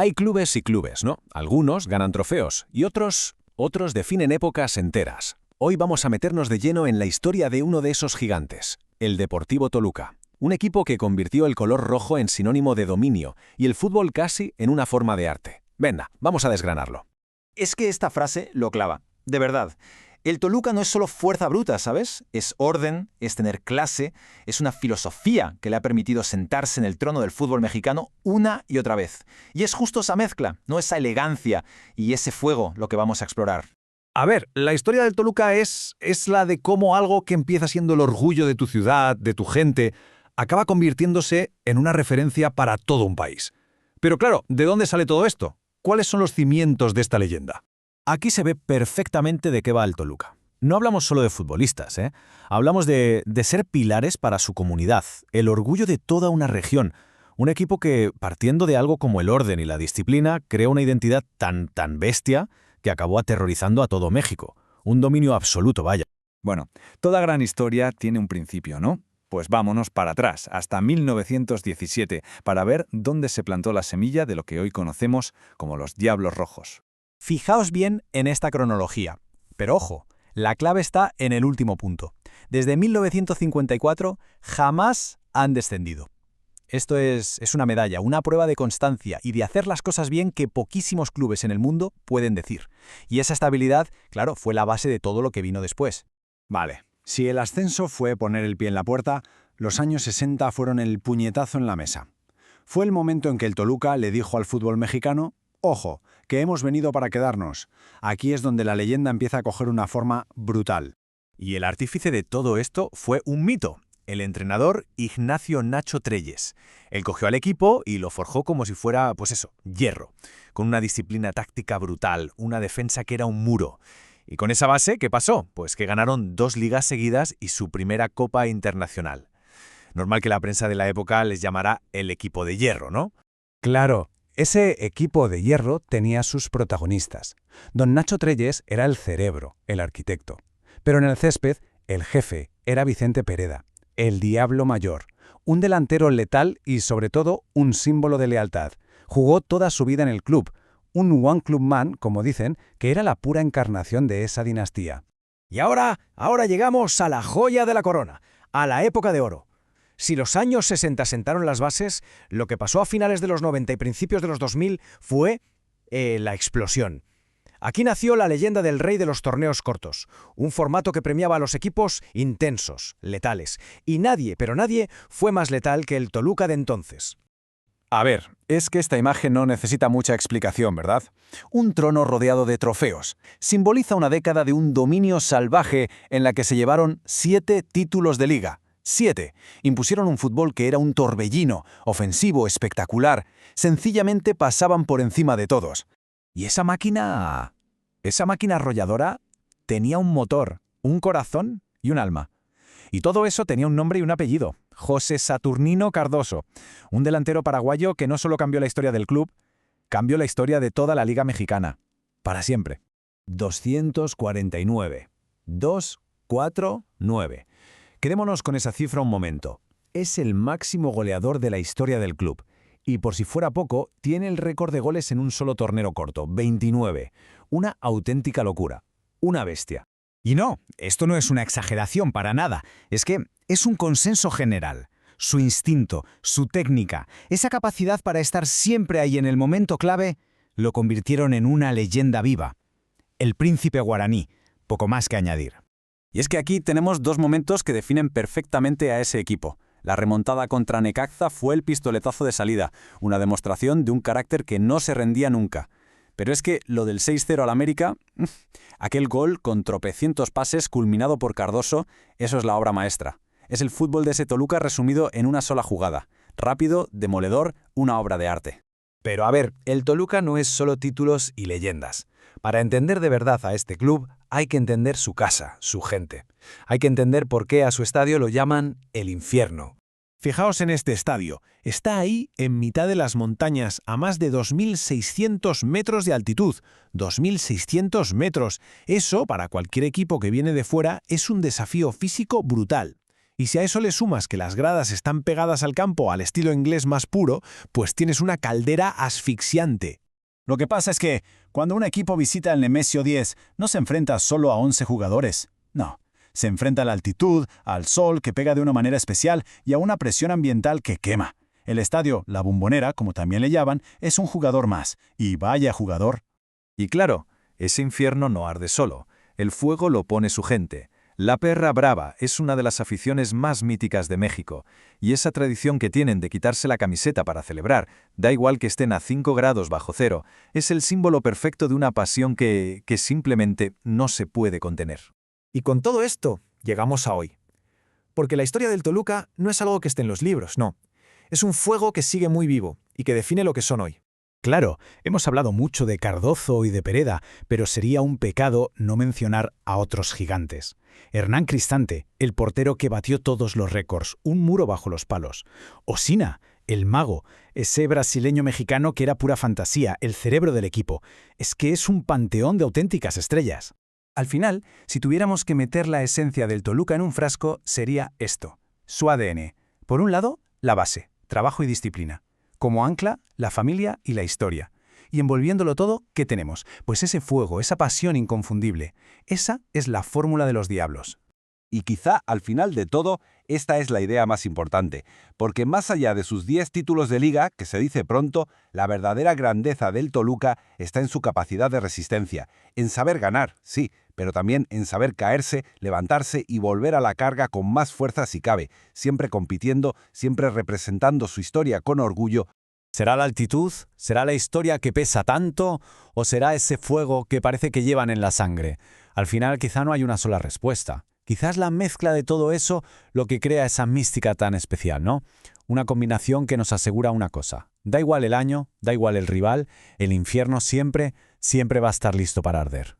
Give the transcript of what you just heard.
Hay clubes y clubes, ¿no? Algunos ganan trofeos y otros definen épocas enteras. Hoy vamos a meternos de lleno en la historia de uno de esos gigantes, el Deportivo Toluca. Un equipo que convirtió el color rojo en sinónimo de dominio y el fútbol casi en una forma de arte. Venga, vamos a desgranarlo. Es que esta frase lo clava, de verdad. El Toluca no es solo fuerza bruta, ¿sabes? Es orden, es tener clase, es una filosofía que le ha permitido sentarse en el trono del fútbol mexicano una y otra vez. Y es justo esa mezcla, no esa elegancia y ese fuego lo que vamos a explorar. A ver, la historia del Toluca es la de cómo algo que empieza siendo el orgullo de tu ciudad, de tu gente, acaba convirtiéndose en una referencia para todo un país. Pero claro, ¿de dónde sale todo esto? ¿Cuáles son los cimientos de esta leyenda? Aquí se ve perfectamente de qué va el Toluca. No hablamos solo de futbolistas, ¿eh? Hablamos de ser pilares para su comunidad, el orgullo de toda una región. Un equipo que, partiendo de algo como el orden y la disciplina, creó una identidad tan bestia que acabó aterrorizando a todo México. Un dominio absoluto, vaya. Bueno, toda gran historia tiene un principio, ¿no? Pues vámonos para atrás, hasta 1917, para ver dónde se plantó la semilla de lo que hoy conocemos como los Diablos Rojos. Fijaos bien en esta cronología. Pero ojo, la clave está en el último punto. Desde 1954 jamás han descendido. Esto es una medalla, una prueba de constancia y de hacer las cosas bien que poquísimos clubes en el mundo pueden decir. Y esa estabilidad, claro, fue la base de todo lo que vino después. Vale, si el ascenso fue poner el pie en la puerta, los años 60 fueron el puñetazo en la mesa. Fue el momento en que el Toluca le dijo al fútbol mexicano: «Ojo, que hemos venido para quedarnos». Aquí es donde la leyenda empieza a coger una forma brutal. Y el artífice de todo esto fue un mito, el entrenador Ignacio Nacho Treyes. Él cogió al equipo y lo forjó como si fuera, hierro, con una disciplina táctica brutal, una defensa que era un muro. Y con esa base, ¿qué pasó? Pues que ganaron 2 ligas seguidas y su primera Copa Internacional. Normal que la prensa de la época les llamara el equipo de hierro, ¿no? Claro, ese equipo de hierro tenía sus protagonistas. Don Nacho Treyes era el cerebro, el arquitecto. Pero en el césped, el jefe era Vicente Pereda, el Diablo Mayor, un delantero letal y, sobre todo, un símbolo de lealtad. Jugó toda su vida en el club, un one club man, como dicen, que era la pura encarnación de esa dinastía. Y ahora llegamos a la joya de la corona, a la época de oro. Si los años 60 sentaron las bases, lo que pasó a finales de los 90 y principios de los 2000 fue la explosión. Aquí nació la leyenda del rey de los torneos cortos, un formato que premiaba a los equipos intensos, letales, y nadie, pero nadie, fue más letal que el Toluca de entonces. A ver, es que esta imagen no necesita mucha explicación, ¿verdad? Un trono rodeado de trofeos. Simboliza una década de un dominio salvaje en la que se llevaron 7 títulos de liga. 7. Impusieron un fútbol que era un torbellino, ofensivo, espectacular. Sencillamente pasaban por encima de todos. Y esa máquina arrolladora tenía un motor, un corazón y un alma. Y todo eso tenía un nombre y un apellido: José Saturnino Cardoso, un delantero paraguayo que no solo cambió la historia del club, cambió la historia de toda la Liga Mexicana. Para siempre. 249. 249. Quedémonos con esa cifra un momento. Es el máximo goleador de la historia del club. Y por si fuera poco, tiene el récord de goles en un solo torneo corto, 29. Una auténtica locura. Una bestia. Y no, esto no es una exageración para nada. Es que es un consenso general. Su instinto, su técnica, esa capacidad para estar siempre ahí en el momento clave, lo convirtieron en una leyenda viva. El príncipe guaraní, poco más que añadir. Y es que aquí tenemos 2 momentos que definen perfectamente a ese equipo. La remontada contra Necaxa fue el pistoletazo de salida, una demostración de un carácter que no se rendía nunca. Pero es que lo del 6-0 al América, aquel gol con tropecientos pases culminado por Cardoso, eso es la obra maestra. Es el fútbol de ese Toluca resumido en una sola jugada. Rápido, demoledor, una obra de arte. Pero a ver, el Toluca no es solo títulos y leyendas. Para entender de verdad a este club, hay que entender su casa, su gente. Hay que entender por qué a su estadio lo llaman el infierno. Fijaos en este estadio. Está ahí en mitad de las montañas, a más de 2.600 metros de altitud. 2.600 metros. Eso, para cualquier equipo que viene de fuera, es un desafío físico brutal. Y si a eso le sumas que las gradas están pegadas al campo al estilo inglés más puro, pues tienes una caldera asfixiante. Lo que pasa es que, cuando un equipo visita el Nemesio 10, no se enfrenta solo a 11 jugadores. No. Se enfrenta a la altitud, al sol que pega de una manera especial y a una presión ambiental que quema. El estadio, la Bombonera, como también le llaman, es un jugador más. Y vaya jugador. Y claro, ese infierno no arde solo. El fuego lo pone su gente. La perra brava es una de las aficiones más míticas de México, y esa tradición que tienen de quitarse la camiseta para celebrar, da igual que estén a 5 grados bajo cero, es el símbolo perfecto de una pasión que simplemente no se puede contener. Y con todo esto, llegamos a hoy. Porque la historia del Toluca no es algo que esté en los libros, no. Es un fuego que sigue muy vivo y que define lo que son hoy. Claro, hemos hablado mucho de Cardozo y de Pereda, pero sería un pecado no mencionar a otros gigantes. Hernán Cristante, el portero que batió todos los récords, un muro bajo los palos. Osina, el mago, ese brasileño mexicano que era pura fantasía, el cerebro del equipo. Es que es un panteón de auténticas estrellas. Al final, si tuviéramos que meter la esencia del Toluca en un frasco, sería esto, su ADN. Por un lado, la base, trabajo y disciplina. Como ancla, la familia y la historia. Y envolviéndolo todo, ¿qué tenemos? Pues ese fuego, esa pasión inconfundible. Esa es la fórmula de los diablos. Y quizá, al final de todo, esta es la idea más importante, porque más allá de sus 10 títulos de liga, que se dice pronto, la verdadera grandeza del Toluca está en su capacidad de resistencia, en saber ganar, sí, pero también en saber caerse, levantarse y volver a la carga con más fuerza si cabe, siempre compitiendo, siempre representando su historia con orgullo. ¿Será la altitud? ¿Será la historia que pesa tanto? ¿O será ese fuego que parece que llevan en la sangre? Al final quizá no hay una sola respuesta. Quizás la mezcla de todo eso lo que crea esa mística tan especial, ¿no? Una combinación que nos asegura una cosa. Da igual el año, da igual el rival, el infierno siempre va a estar listo para arder.